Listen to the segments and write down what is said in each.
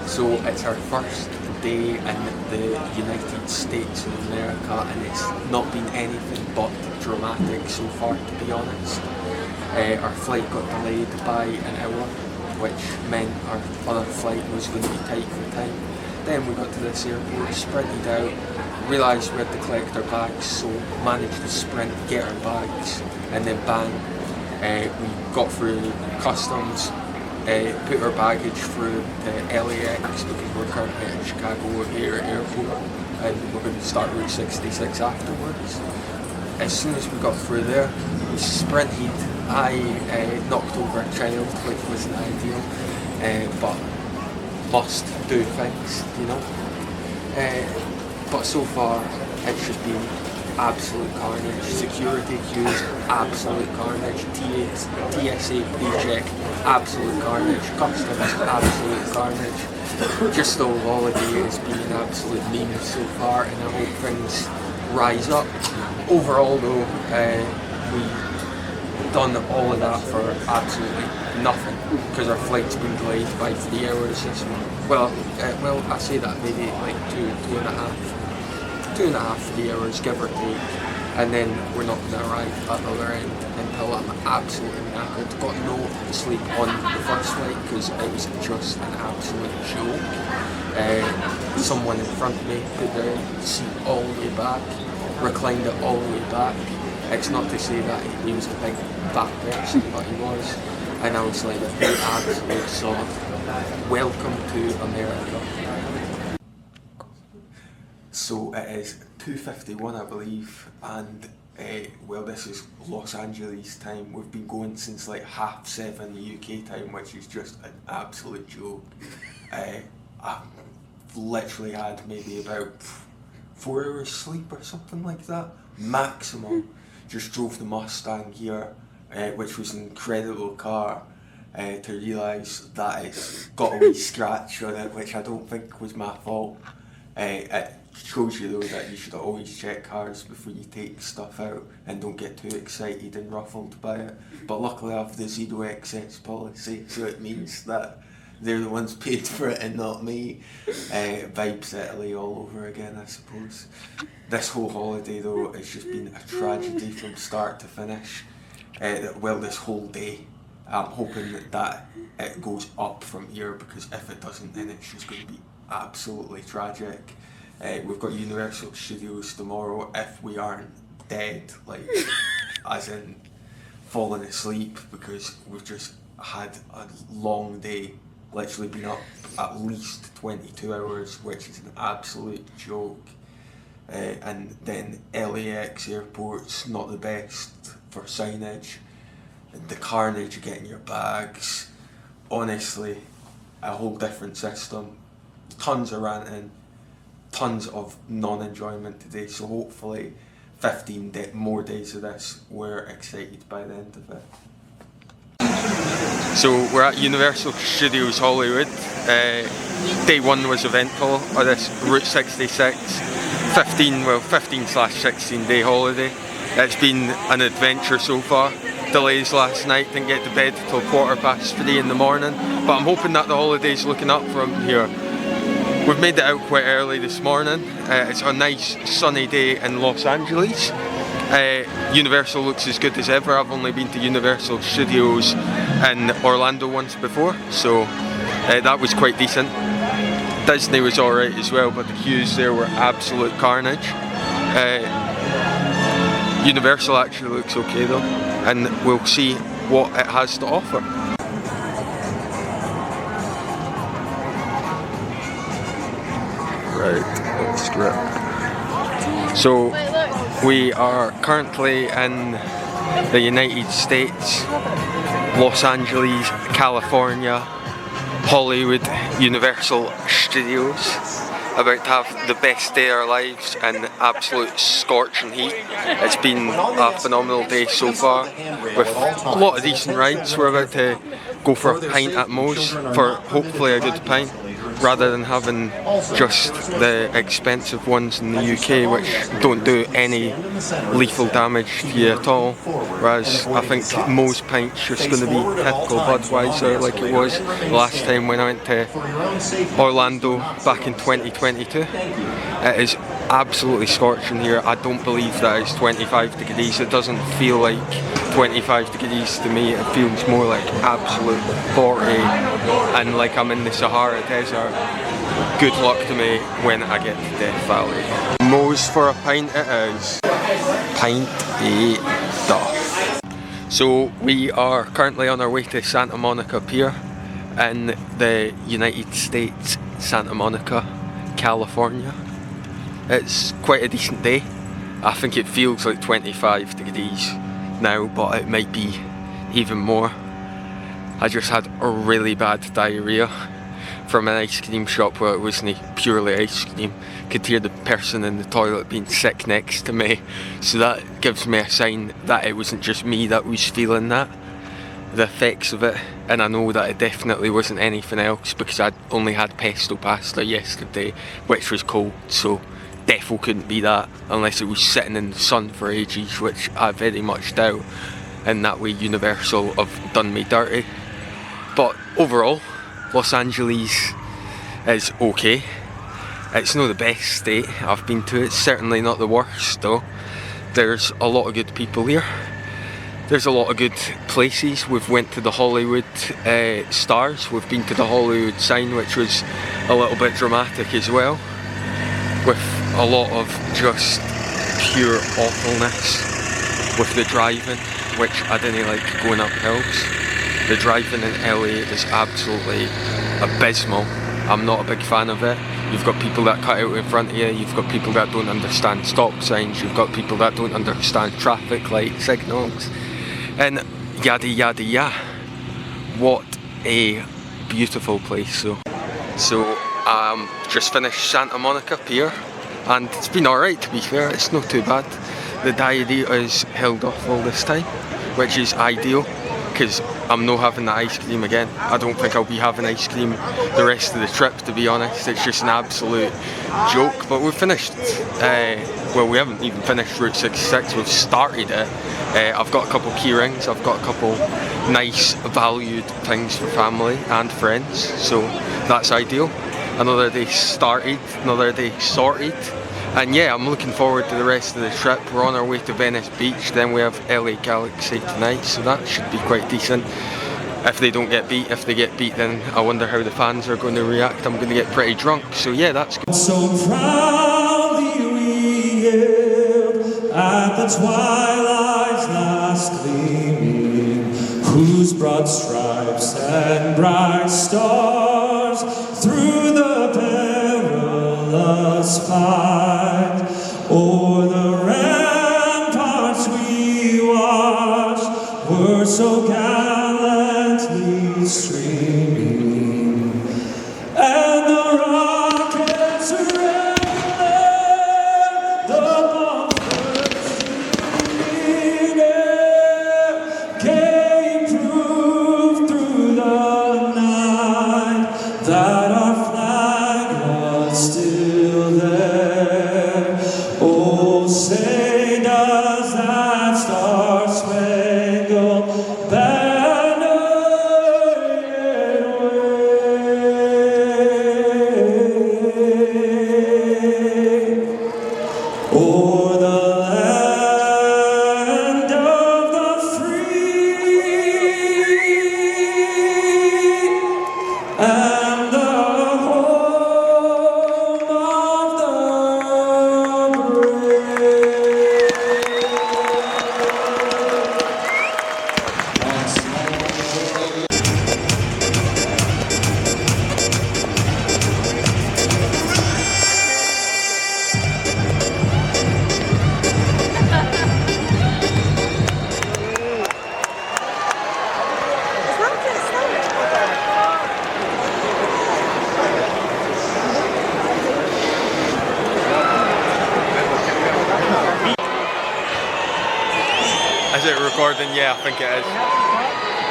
So it's our first day in the United States of America, and it's not been anything but dramatic so far, to be honest. Our flight got delayed by an hour, which meant our other flight was going to be tight for time. Then we got to this airport, sprinted out, realised we had to collect our bags, so managed to sprint, get our bags, and then bang, we got through customs, put our baggage through the LAX because we're currently at Chicago O'Hare Airport, and we're going to start Route 66 afterwards. As soon as we got through there, we sprinted. I knocked over a child, which wasn't ideal, but must do things, you know. But so far, it's just been absolute carnage. Security queues, absolute carnage. TSA pre-check, absolute carnage. Customs, absolute carnage. Just the whole holiday has been an absolute meme so far, and I hope things rise up. Overall though, we've done all of that for absolutely nothing, because our flight's been delayed by 3 hours this month. Well, I say that maybe like two and a half, 3 hours, give or take, and then we're not going to arrive at the other end until I'm absolutely knackered. Got no sleep on the first flight because it was just an absolute joke. Someone in front of me put their seat all the way back, reclined it all the way back. It's not to say that he was a big fat person, but he was. And I was like, you absolute sod. Welcome to America. So it is 2:51, I believe, and well, this is Los Angeles time. We've been going since like 7:30 UK time, which is just an absolute joke. I've literally had maybe about 4 hours sleep or something like that, maximum. Just drove the Mustang here, which was an incredible car, to realise that it's got a wee scratch on it, which I don't think was my fault. It shows you though that you should always check cars before you take stuff out and don't get too excited and ruffled by it. But luckily I have the zero excess policy, so it means that they're the ones paid for it and not me. Vibes Italy all over again, I suppose. This whole holiday though has just been a tragedy from start to finish. Well, this whole day. I'm hoping that it goes up from here, because if it doesn't, then it's just going to be absolutely tragic. We've got Universal Studios tomorrow, if we aren't dead, like as in falling asleep, because we've just had a long day. Literally been up at least 22 hours, which is an absolute joke. And then LAX airport's not the best for signage. The carnage of getting your bags, honestly, a whole different system. Tons of ranting, tons of non-enjoyment today, so hopefully 15 more days of this, we're excited by the end of it. So we're at Universal Studios Hollywood. Day one was eventful on this Route 66 15/16 day holiday. It's been an adventure so far. Delays last night, didn't get to bed till 3:15 in the morning, but I'm hoping that the holiday's looking up from here. We've made it out quite early this morning. It's a nice sunny day in Los Angeles. Universal looks as good as ever. I've only been to Universal Studios in Orlando once before, so that was quite decent. Disney was alright as well, but the queues there were absolute carnage. Universal actually looks okay though, and we'll see what it has to offer. Right, let's grip. So we are currently in the United States, Los Angeles, California, Hollywood, Universal Studios. About to have the best day of our lives in absolute scorching heat. It's been a phenomenal day so far with a lot of decent rides. We're about to go for a pint at Moe's for hopefully a good pint. rather than having just the expensive ones in the UK, which don't do any lethal damage to you at all. Whereas I think Moe's Pint's just going to be typical Budweiser, like it was last time when I went to Orlando back in 2022. It is absolutely scorching here. I don't believe that it's 25 degrees. It doesn't feel like 25 degrees to me. It feels more like absolute 40 and like I'm in the Sahara Desert. Good luck to me when I get to Death Valley. Moe's for a pint it is. Pint a duff. So we are currently on our way to Santa Monica Pier in the United States, Santa Monica, California. It's quite a decent day. I think it feels like 25 degrees now, but it might be even more. I just had a really bad diarrhea from an ice cream shop where it wasn't purely ice cream. Could hear the person in the toilet being sick next to me, so that gives me a sign that it wasn't just me that was feeling that, the effects of it. And I know that it definitely wasn't anything else because I'd only had pesto pasta yesterday, which was cold, so defo couldn't be that unless it was sitting in the sun for ages, which I very much doubt, and that way Universal have done me dirty. But overall, Los Angeles is okay. It's not the best state I've been to. It's certainly not the worst though. There's a lot of good people here. There's a lot of good places. We've went to the Hollywood Stars. We've been to the Hollywood sign, which was a little bit dramatic as well, with a lot of just pure awfulness with the driving, which I didn't like going up hills. The driving in LA is absolutely abysmal. I'm not a big fan of it. You've got people that cut out in front of you, you've got people that don't understand stop signs, you've got people that don't understand traffic light signals, and yada yada yada. What a beautiful place. So just finished Santa Monica Pier, and it's been alright to be fair, it's not too bad. The diarrhea is held off all this time, which is ideal, because I'm not having the ice cream again. I don't think I'll be having ice cream the rest of the trip, to be honest. It's just an absolute joke. But we've finished, well, we haven't even finished Route 66, we've started it. I've got a couple key rings, I've got a couple nice valued things for family and friends, so that's ideal. Another day started, another day sorted. And yeah, I'm looking forward to the rest of the trip. We're on our way to Venice Beach, then we have LA Galaxy tonight, so that should be quite decent. If they don't get beat, if they get beat, then I wonder how the fans are going to react. I'm going to get pretty drunk, so yeah, that's good. So proudly we hailed at the twilight's last gleaming, whose broad stripes and bright stars through the perilous fight o'er the ramparts we watched were so gallantly streaming, and the rockets red, the bombers in air gave proof through the night that our flag was still there. Oh, say does that star-spangled banner yet wave o'er the land of the free and the home of the brave. Is it recording? Yeah, I think it is.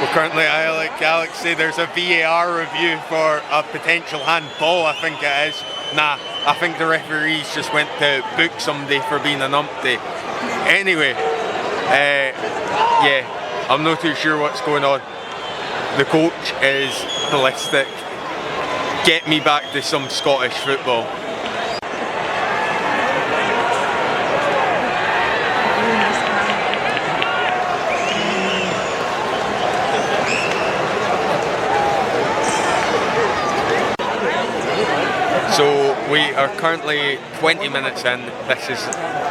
We're currently at LA Galaxy. There's a VAR review for a potential handball, I think it is. Nah, I think the referees just went to book somebody for being an umpty. Anyway, yeah, I'm not too sure what's going on. The coach is ballistic. Get me back to some Scottish football. So we are currently 20 minutes in. This is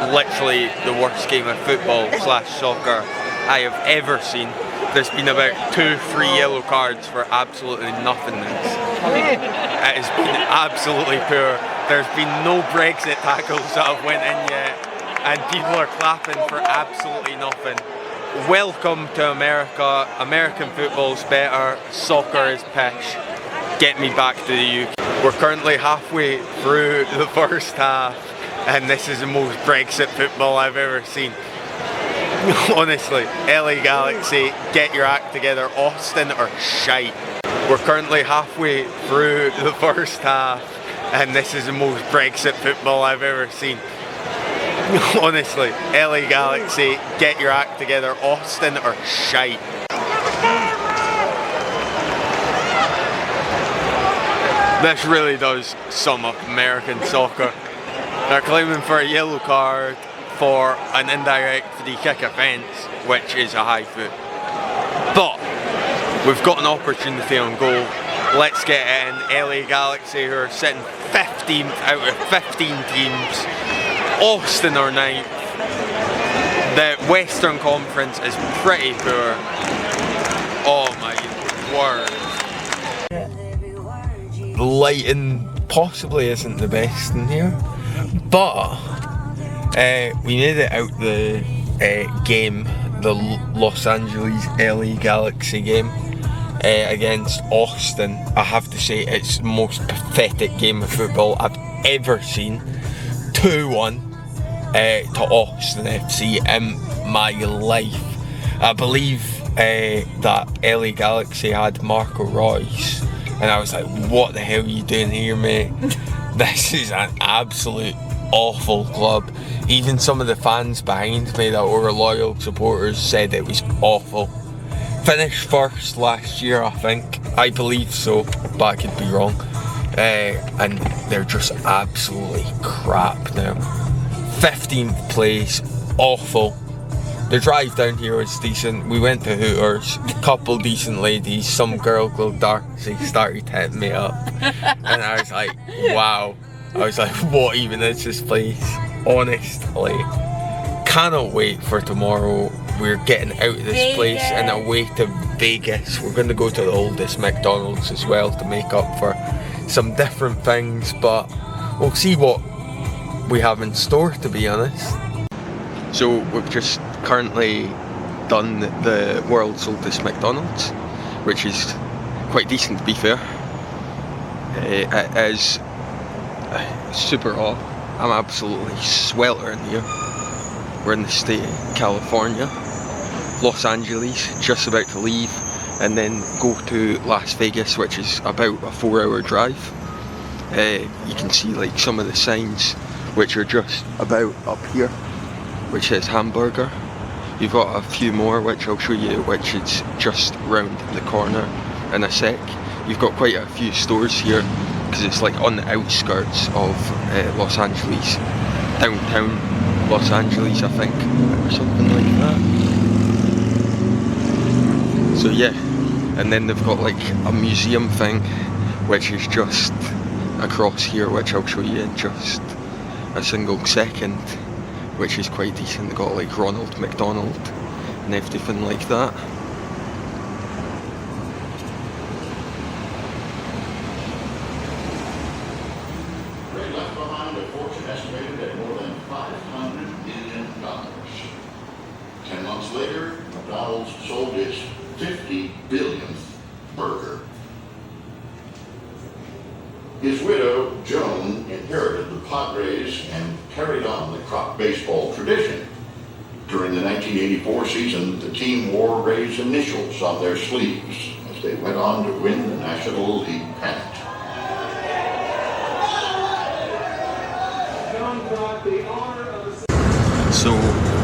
literally the worst game of football / soccer I have ever seen. There's been about 2-3 yellow cards for absolutely nothingness. It has been absolutely poor. There's been no Brexit tackles that have went in yet, and people are clapping for absolutely nothing. Welcome to America. American football's better. Soccer is pish. Get me back to the UK. We're currently halfway through the first half, and this is the most Brexit football I've ever seen. Honestly, LA Galaxy, get your act together. Austin are shite. We're currently halfway through the first half, and this is the most Brexit football I've ever seen. Honestly, LA Galaxy, get your act together. Austin are shite. This really does sum up American soccer. They're claiming for a yellow card for an indirect free kick offence, which is a high foot. But we've got an opportunity on goal. Let's get it in. LA Galaxy, who are sitting 15th out of 15 teams. Austin are 9th. The Western Conference is pretty poor. Oh my word. The lighting possibly isn't the best in here, but we made it out the game, the Los Angeles LA Galaxy game against Austin. I have to say it's the most pathetic game of football I've ever seen. 2-1 to Austin FC in my life. I believe that LA Galaxy had Marco Reus, and I was like, what the hell are you doing here, mate? This is an absolute awful club. Even some of the fans behind me that were loyal supporters said it was awful. Finished first last year, I think. I believe so, but I could be wrong. And they're just absolutely crap now. 15th place, awful. The drive down here was decent. We went to Hooters, couple decent ladies, some girl called Darcy started hitting me up, and I was like, wow. I was like, what even is this place? Honestly, cannot wait for tomorrow. We're getting out of this place and away to Vegas. We're going to go to the oldest McDonald's as well to make up for some different things, but we'll see what we have in store, to be honest. So we've just currently done the world's oldest McDonald's, which is quite decent to be fair. It is super hot. I'm absolutely sweltering here. We're in the state of California. Los Angeles, just about to leave, and then go to Las Vegas, which is about a 4-hour drive. You can see like some of the signs which are just about up here, which says hamburger. You've got a few more which I'll show you, which is just round the corner in a sec. You've got quite a few stores here because it's like on the outskirts of Los Angeles, downtown Los Angeles, I think, or something like that. So yeah, and then they've got like a museum thing which is just across here, which I'll show you in just a single second, which is quite decent. They've got like Ronald McDonald and everything like that. They left behind a fortune estimated at more than $500 million. 10 months later, McDonald's sold its 50 billionth burger. His widow, Joan, inherited the Padres and carried on the crop baseball tradition. During the 1984 season, the team wore Ray's initials on their sleeves as they went on to win the National League pennant. So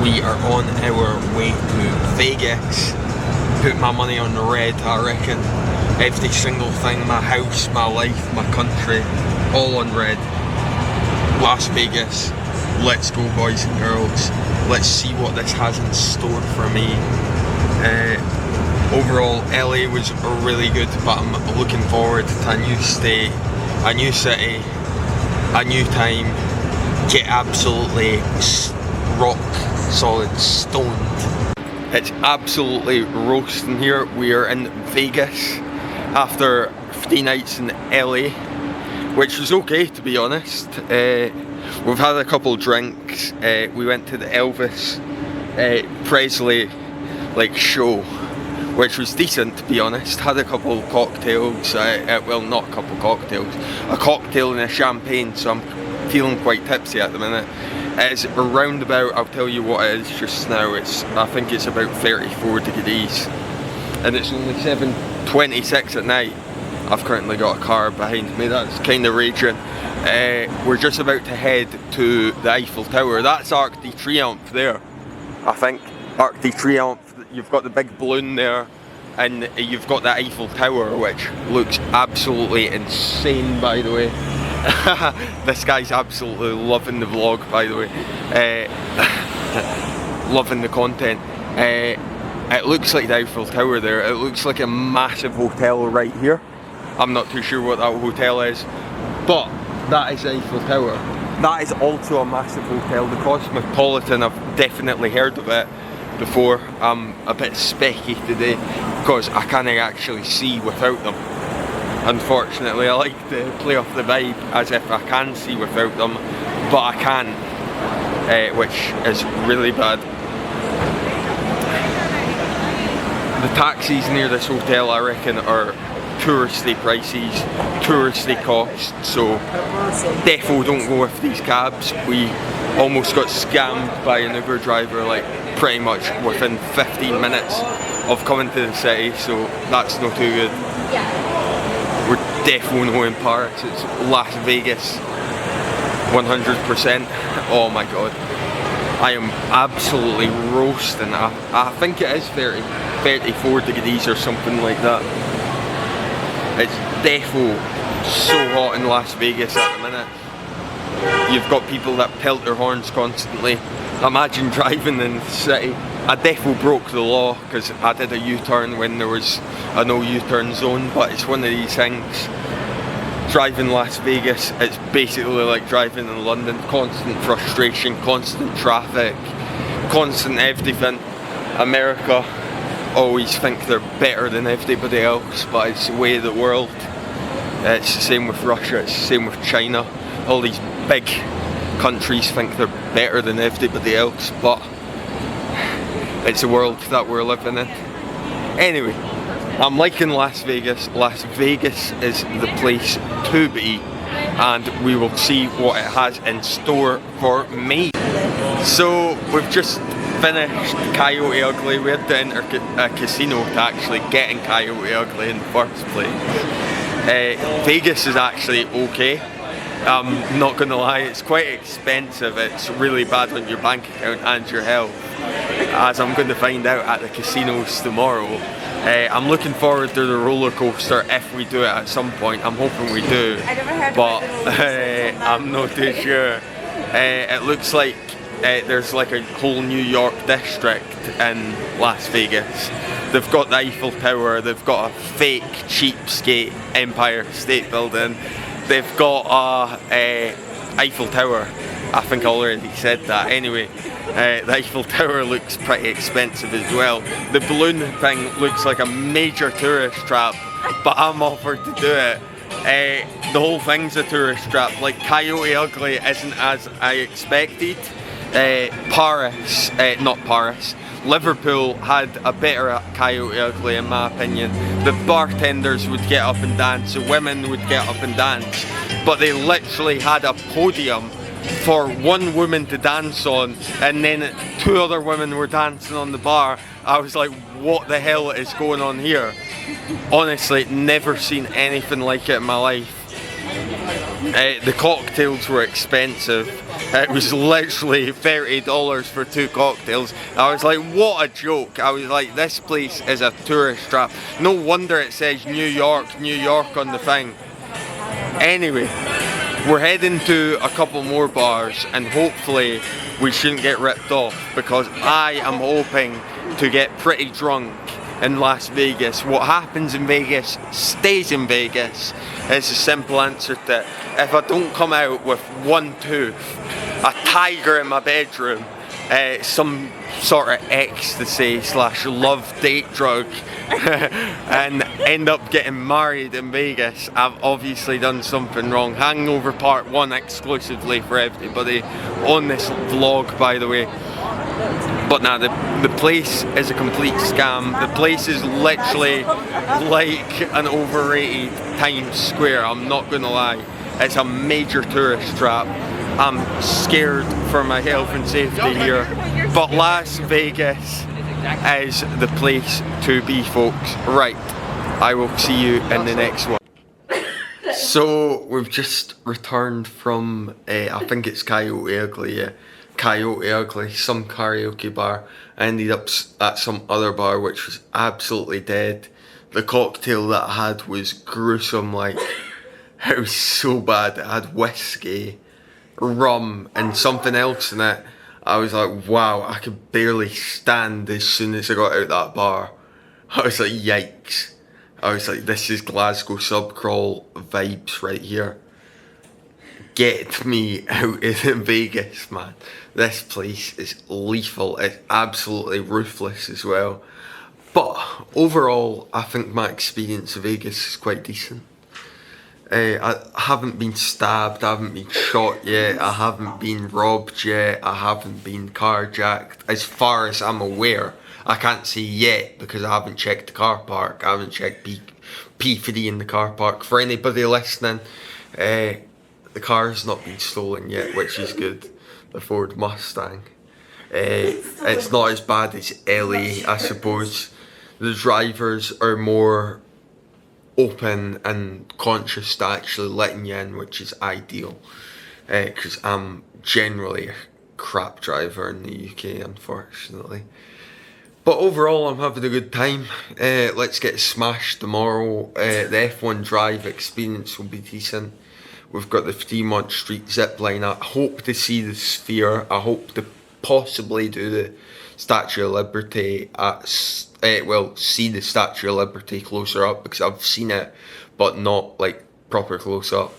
we are on our way to Vegas. Put my money on the red, I reckon. Every single thing, my house, my life, my country, all on red. Las Vegas, let's go boys and girls. Let's see what this has in store for me. Overall, LA was really good, but I'm looking forward to a new state, a new city, a new time. Get absolutely rock solid stoned. It's absolutely roasting here. We are in Vegas after 3 nights in LA, which was okay to be honest. We've had a couple drinks. We went to the Elvis Presley show, which was decent to be honest. Had a couple cocktails, well not a couple cocktails, a cocktail and a champagne, so I'm feeling quite tipsy at the minute. It's around about, I'll tell you what it is just now, I think it's about 34 degrees and it's only 7:26 at night. I've currently got a car behind me that's kind of raging. We're just about to head to the Eiffel Tower. That's Arc de Triomphe there, I think. Arc de Triomphe, you've got the big balloon there and you've got the Eiffel Tower, which looks absolutely insane by the way. This guy's absolutely loving the vlog by the way. Loving the content. It looks like the Eiffel Tower there. It looks like a massive hotel right here. I'm not too sure what that hotel is, but that is the Eiffel Tower. That is also a massive hotel. The Cosmopolitan, I've definitely heard of it before. I'm a bit specky today because I can't actually see without them. Unfortunately, I like to play off the vibe as if I can see without them, but I can't, which is really bad. The taxis near this hotel, I reckon, are touristy prices, touristy costs, so defo don't go with these cabs. We almost got scammed by an Uber driver pretty much within 15 minutes of coming to the city, so that's not too good. We're defo not in Paris, it's Las Vegas, 100%. Oh my god, I am absolutely roasting. I think it is 34 degrees or something like that. It's defo so hot in Las Vegas at the minute. You've got people that pelt their horns constantly. Imagine driving in the city. I defo broke the law because I did a U-turn when there was a no U-turn zone, but it's one of these things. Driving Las Vegas, it's basically like driving in London. Constant frustration, constant traffic, constant everything. America always think they're better than everybody else, but it's the way of the world. It's the same with Russia, it's the same with China. All these big countries think they're better than everybody else, but it's the world that we're living in. Anyway, I'm liking Las Vegas. Las Vegas is the place to be, and we will see what it has in store for me. So we've just finished Coyote Ugly. We had to enter a casino to actually get in Coyote Ugly in the first place. Vegas is actually okay. I'm not gonna lie, it's quite expensive. It's really bad on your bank account and your health, as I'm going to find out at the casinos tomorrow. I'm looking forward to the roller coaster if we do it at some point. I'm hoping we do, but I'm not too sure. It looks like there's like a whole New York district in Las Vegas. They've got the Eiffel Tower, they've got a fake cheapskate Empire State Building, they've got a Eiffel Tower. I think I already said that. Anyway, the Eiffel Tower looks pretty expensive as well. The balloon thing looks like a major tourist trap, but I'm offered to do it. The whole thing's a tourist trap. Like, Coyote Ugly isn't as I expected. Liverpool had a better Coyote Ugly in my opinion. The bartenders would get up and dance, the women would get up and dance, but they literally had a podium for one woman to dance on, and then 2 other women were dancing on the bar. I was like, what the hell is going on here? Honestly, never seen anything like it in my life. The cocktails were expensive. It was literally $30 for 2 cocktails. I was like, what a joke. I was like, this place is a tourist trap. No wonder it says New York, New York on the thing. Anyway, we're heading to a couple more bars and hopefully we shouldn't get ripped off, because I am hoping to get pretty drunk in Las Vegas. What happens in Vegas stays in Vegas is a simple answer to it. If I don't come out with 1 tooth, a tiger in my bedroom, some sort of ecstasy / love date drug, and end up getting married in Vegas, I've obviously done something wrong. Hangover Part 1 exclusively for everybody on this vlog, by the way. But now the place is a complete scam. The place is literally like an overrated Times Square, I'm not gonna lie. It's a major tourist trap. I'm scared for my health and safety here. But Las Vegas is the place to be, folks. Right, I will see you in the next one. So we've just returned from, I think it's Coyote Ugly, yeah. Coyote Ugly, some karaoke bar. I ended up at some other bar which was absolutely dead. The cocktail that I had was gruesome, like, it was so bad. It had whiskey, rum and something else in it. I was like, wow, I could barely stand as soon as I got out that bar. I was like, yikes. I was like, this is Glasgow subcrawl vibes right here. Get me out of Vegas, man. This place is lethal. It's absolutely ruthless as well. But overall, I think my experience of Vegas is quite decent. I haven't been stabbed, I haven't been shot yet, I haven't been robbed yet, I haven't been carjacked. As far as I'm aware, I can't say yet because I haven't checked the car park. I haven't checked P3 in the car park. For anybody listening, the car's not been stolen yet, which is good. The Ford Mustang. It's not as bad as LA, I suppose. The drivers are more open and conscious to actually letting you in, which is ideal, because I'm generally a crap driver in the UK, unfortunately. But overall, I'm having a good time. Let's get smashed tomorrow. The F1 drive experience will be decent. We've got the Fremont Street zipline. I hope to see the Sphere. I hope to possibly do the Statue of Liberty at well, see the Statue of Liberty closer up, because I've seen it but not like proper close up.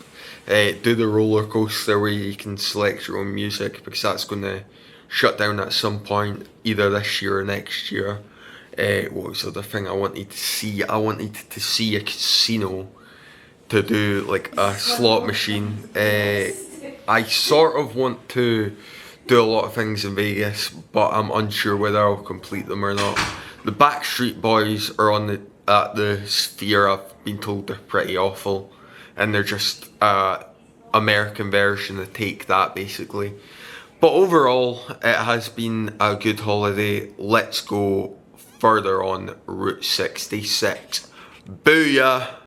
Do the roller coaster where you can select your own music, because that's going to shut down at some point, either this year or next year. What was the other thing I wanted to see? I wanted to see a casino to do like a slot machine. I sort of want to do a lot of things in Vegas, but I'm unsure whether I'll complete them or not. The Backstreet Boys are on at the Sphere. I've been told they're pretty awful, and they're just American version of Take That, basically. But overall, it has been a good holiday. Let's go further on Route 66. Booyah!